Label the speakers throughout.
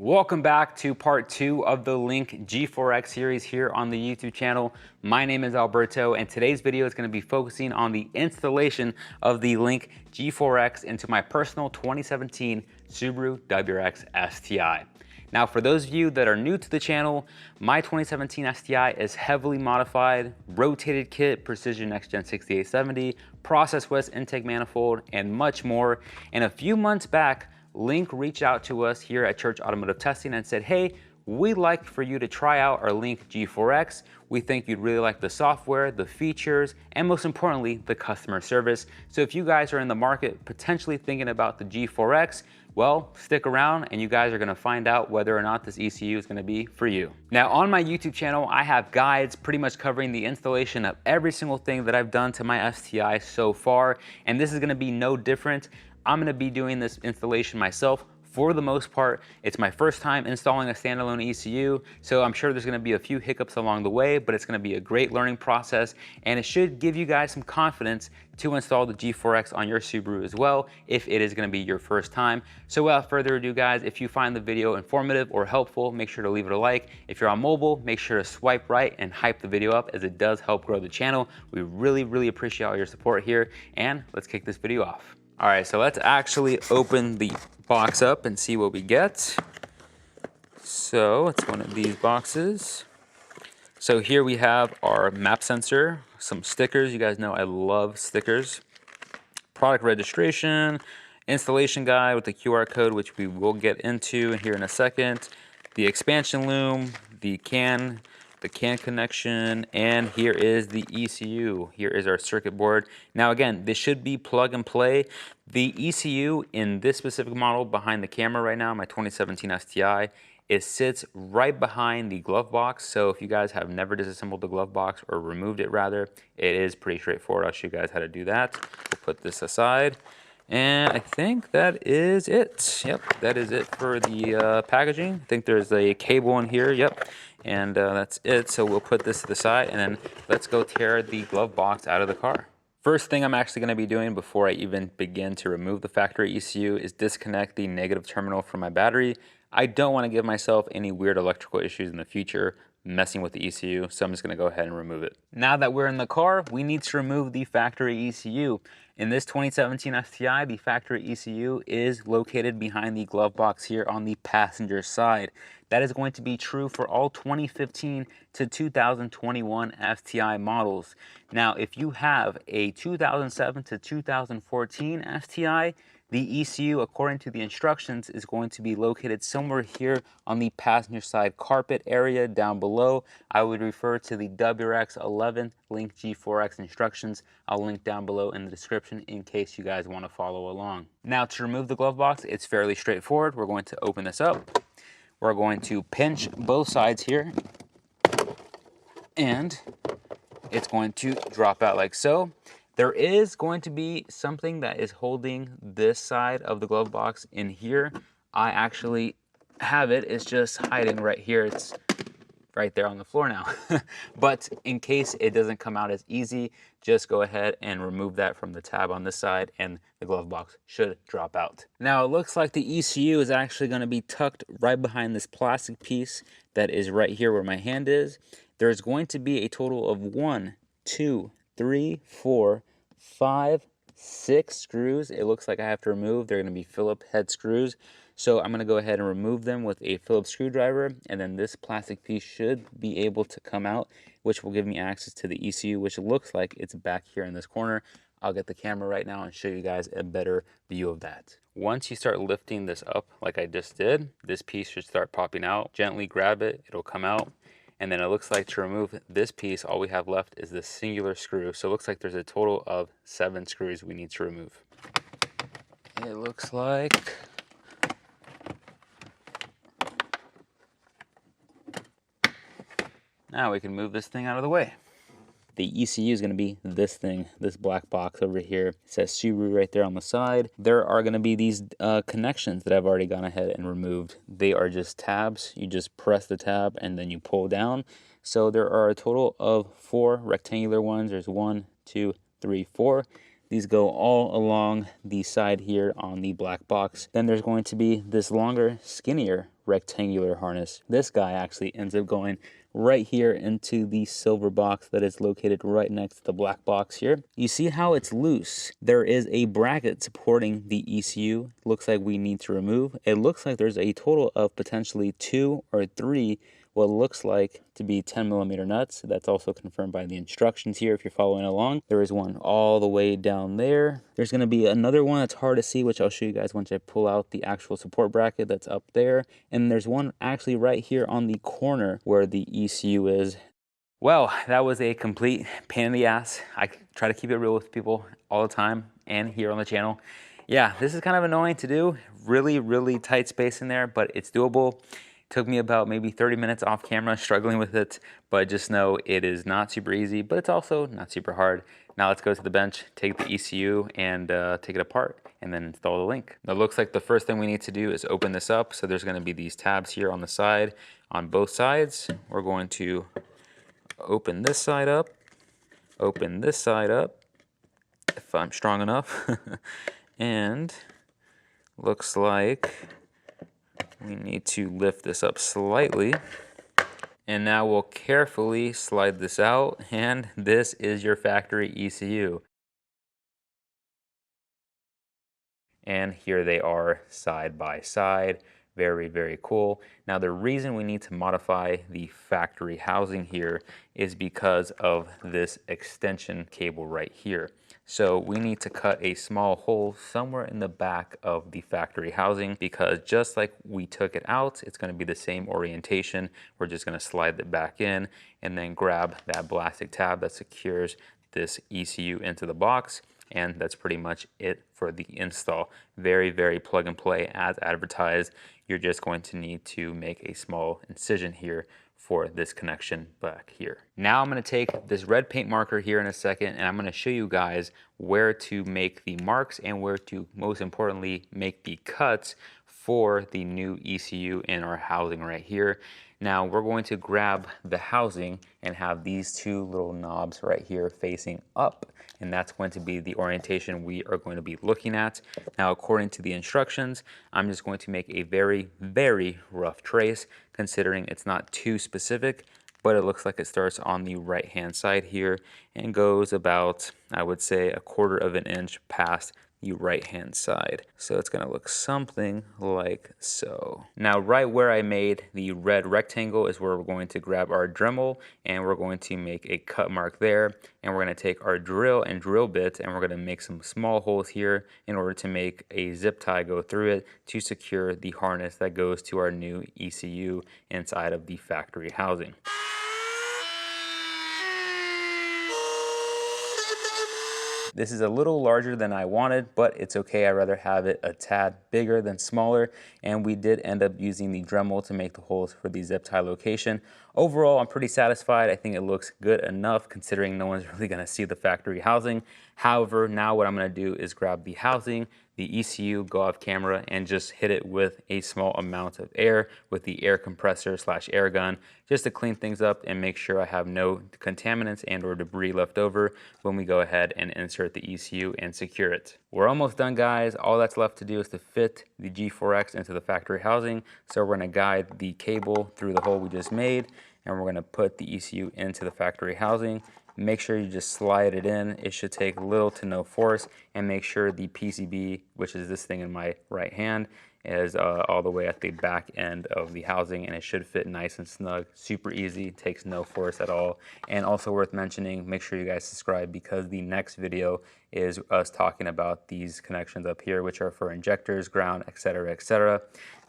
Speaker 1: Welcome back to part 2 of the Link G4X series here on the YouTube channel. My name is Alberto, and today's video is going to be focusing on the installation of the Link G4X into my personal 2017 Subaru WRX STI. Now, for those of you that are new to the channel, my 2017 STI is heavily modified, rotated kit, precision next gen 6870, process West intake manifold, and much more. And a few months back, Link reached out to us here at Church Automotive Testing and said, hey, we'd like for you to try out our Link G4X. We think you'd really like the software, the features, and most importantly, the customer service. So if you guys are in the market potentially thinking about the G4X, well, stick around and you guys are gonna find out whether or not this ECU is gonna be for you. Now, on my YouTube channel, I have guides pretty much covering the installation of every single thing that I've done to my STI so far, and this is gonna be no different. I'm gonna be doing this installation myself. For the most part, it's my first time installing a standalone ECU, so I'm sure there's gonna be a few hiccups along the way, but it's gonna be a great learning process, and it should give you guys some confidence to install the G4X on your Subaru as well, if it is gonna be your first time. So without further ado, guys, if you find the video informative or helpful, make sure to leave it a like. If you're on mobile, make sure to swipe right and hype the video up, as it does help grow the channel. We really appreciate all your support here, and let's kick this video off. All right, so let's actually open the box up and see what we get. So it's one of these boxes. So here we have our map sensor, some stickers. You guys know I love stickers. Product registration, installation guide with the QR code, which we will get into here in a second. The expansion loom, the can connection, and here is the ECU. Here is our circuit board. Now again, this should be plug and play. The ECU in this specific model behind the camera right now, my 2017 STI, it sits right behind the glove box. So if you guys have never disassembled the glove box, or removed it rather, it is pretty straightforward. I'll show you guys how to do that. We'll put this aside. And I think that is it. Yep, that is it for the packaging. I think there's a cable in here, yep. And that's it, so we'll put this to the side, and then let's go tear the glove box out of the car. First thing I'm actually gonna be doing before I even begin to remove the factory ECU is disconnect the negative terminal from my battery. I don't wanna give myself any weird electrical issues in the future messing with the ECU, so I'm just gonna go ahead and remove it. Now that we're in the car, we need to remove the factory ECU. In this 2017 STI, the factory ECU is located behind the glove box here on the passenger side. That is going to be true for all 2015 to 2021 STI models. Now, if you have a 2007 to 2014 STI, the ECU, according to the instructions, is going to be located somewhere here on the passenger side carpet area down below. I would refer to the WRX 11 Link G4X instructions. I'll link down below in the description in case you guys want to follow along. Now, to remove the glove box, it's fairly straightforward. We're going to open this up. We're going to pinch both sides here, and it's going to drop out like so. There is going to be something that is holding this side of the glove box in here. I actually have it. It's just hiding right here. It's right there on the floor now. But in case it doesn't come out as easy, just go ahead and remove that from the tab on this side, and the glove box should drop out. Now it looks like the ECU is actually going to be tucked right behind this plastic piece that is right here where my hand is. There's going to be a total of 1, 2, 3, 4, 5, 6 screws. It looks like I have to remove. They're going to be Phillips head screws. So I'm going to go ahead and remove them with a Phillips screwdriver, and then this plastic piece should be able to come out, which will give me access to the ECU, which looks like it's back here in this corner. I'll get the camera right now and show you guys a better view of that. Once you start lifting this up like I just did, this piece should start popping out. Gently grab it, it'll come out. And then it looks like to remove this piece, all we have left is this singular screw. So it looks like there's a total of 7 screws we need to remove. It looks like now we can move this thing out of the way. The ECU is going to be this thing, this black box over here. It says Subaru right there on the side. There are going to be these connections that I've already gone ahead and removed. They are just tabs. You just press the tab and then you pull down. So there are a total of 4 rectangular ones. There's 1, 2, 3, 4. These go all along the side here on the black box. Then there's going to be this longer, skinnier rectangular harness. This guy actually ends up going right here into the silver box that is located right next to the black box here. You see how it's loose. There is a bracket supporting the ECU. Looks like we need to remove. It looks like there's a total of potentially 2 or 3 what looks like to be 10mm nuts. That's also confirmed by the instructions here if you're following along. There is one all the way down there. There's going to be another one that's hard to see, which I'll show you guys once I pull out the actual support bracket that's up there. And there's one actually right here on the corner where the ECU is. Well, that was a complete pain in the ass. I try to keep it real with people all the time and here on the channel. Yeah, this is kind of annoying to do. Really tight space in there, but it's doable. Took me about maybe 30 minutes off camera struggling with it, but just know it is not super easy, but it's also not super hard. Now let's go to the bench, take the ECU and take it apart and then install the Link. Now it looks like the first thing we need to do is open this up. So there's going to be these tabs here on the side, on both sides. We're going to open this side up, open this side up, if I'm strong enough, and looks like we need to lift this up slightly, and now we'll carefully slide this out, and this is your factory ECU. And here they are side by side. Very cool. Now the reason we need to modify the factory housing here is because of this extension cable right here. So we need to cut a small hole somewhere in the back of the factory housing, because just like we took it out, it's going to be the same orientation. We're just going to slide it back in and then grab that plastic tab that secures this ECU into the box. And that's pretty much it for the install. Very plug and play as advertised. You're just going to need to make a small incision here for this connection back here. Now I'm going to take this red paint marker here in a second, and I'm going to show you guys where to make the marks and where to, most importantly, make the cuts for the new ECU in our housing right here. Now we're going to grab the housing and have these two little knobs right here facing up, and that's going to be the orientation we are going to be looking at. Now according to the instructions, I'm just going to make a very rough trace, considering it's not too specific, but it looks like it starts on the right hand side here and goes about, I would say, 1/4 of an inch past the right hand side. So it's gonna look something like so. Now right where I made the red rectangle is where we're going to grab our Dremel, and we're going to make a cut mark there, and we're going to take our drill and drill bit, and we're going to make some small holes here in order to make a zip tie go through it to secure the harness that goes to our new ECU inside of the factory housing. This is a little larger than I wanted, but it's okay. I'd rather have it a tad bigger than smaller, and we did end up using the Dremel to make the holes for the zip tie location. Overall, I'm pretty satisfied. I think it looks good enough considering no one's really gonna see the factory housing. However, now what I'm gonna do is grab the housing, the ECU, go off camera, and just hit it with a small amount of air with the air compressor / air gun, just to clean things up and make sure I have no contaminants and or debris left over when we go ahead and insert the ECU and secure it. We're almost done, guys. All that's left to do is to fit the G4X into the factory housing. So we're gonna guide the cable through the hole we just made, and we're gonna put the ECU into the factory housing. Make sure you just slide it in. It should take little to no force, and make sure the PCB, which is this thing in my right hand, is all the way at the back end of the housing, and it should fit nice and snug. Super easy, takes no force at all. And also worth mentioning, make sure you guys subscribe, because the next video is us talking about these connections up here, which are for injectors, ground, etc.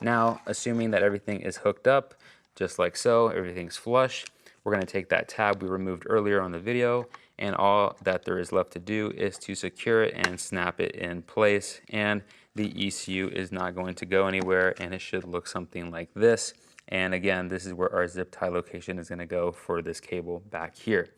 Speaker 1: Now, assuming that everything is hooked up, just like so, everything's flush, we're going to take that tab we removed earlier on the video, and all that there is left to do is to secure it and snap it in place, and the ECU is not going to go anywhere, and it should look something like this. And again, this is where our zip tie location is going to go for this cable back here.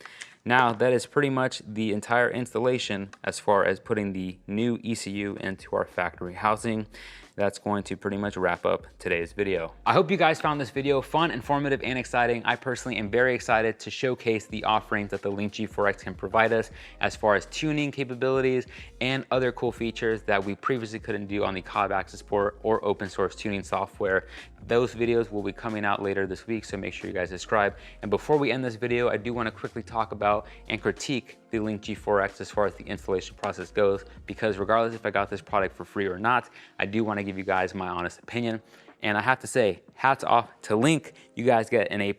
Speaker 1: Now that is pretty much the entire installation as far as putting the new ECU into our factory housing. That's going to pretty much wrap up today's video. I hope you guys found this video fun, informative, and exciting. I personally am very excited to showcase the offerings that the Link G4X can provide us as far as tuning capabilities and other cool features that we previously couldn't do on the COB Access port or open source tuning software Those videos will be coming out later this week, so make sure you guys subscribe. And before we end this video, I do want to quickly talk about and critique the Link G4X as far as the installation process goes, because regardless if I got this product for free or not, I do want to give you guys my honest opinion. And I have to say, hats off to Link. You guys get an A+.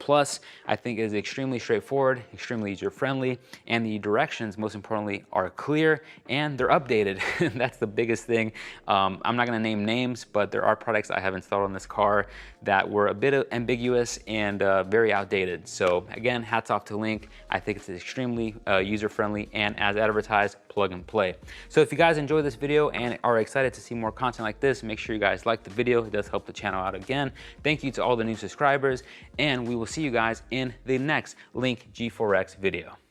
Speaker 1: I think it is extremely straightforward, extremely user-friendly, and the directions, most importantly, are clear and they're updated. That's the biggest thing. I'm not gonna name names, but there are products I have installed on this car that were a bit ambiguous and very outdated. So again, hats off to Link. I think it's extremely user-friendly and as advertised, plug and play. So if you guys enjoyed this video and are excited to see more content like this, make sure you guys like the video. It does help the channel out again. Thank you to all the new subscribers, and we will see you guys in the next Link G4X video.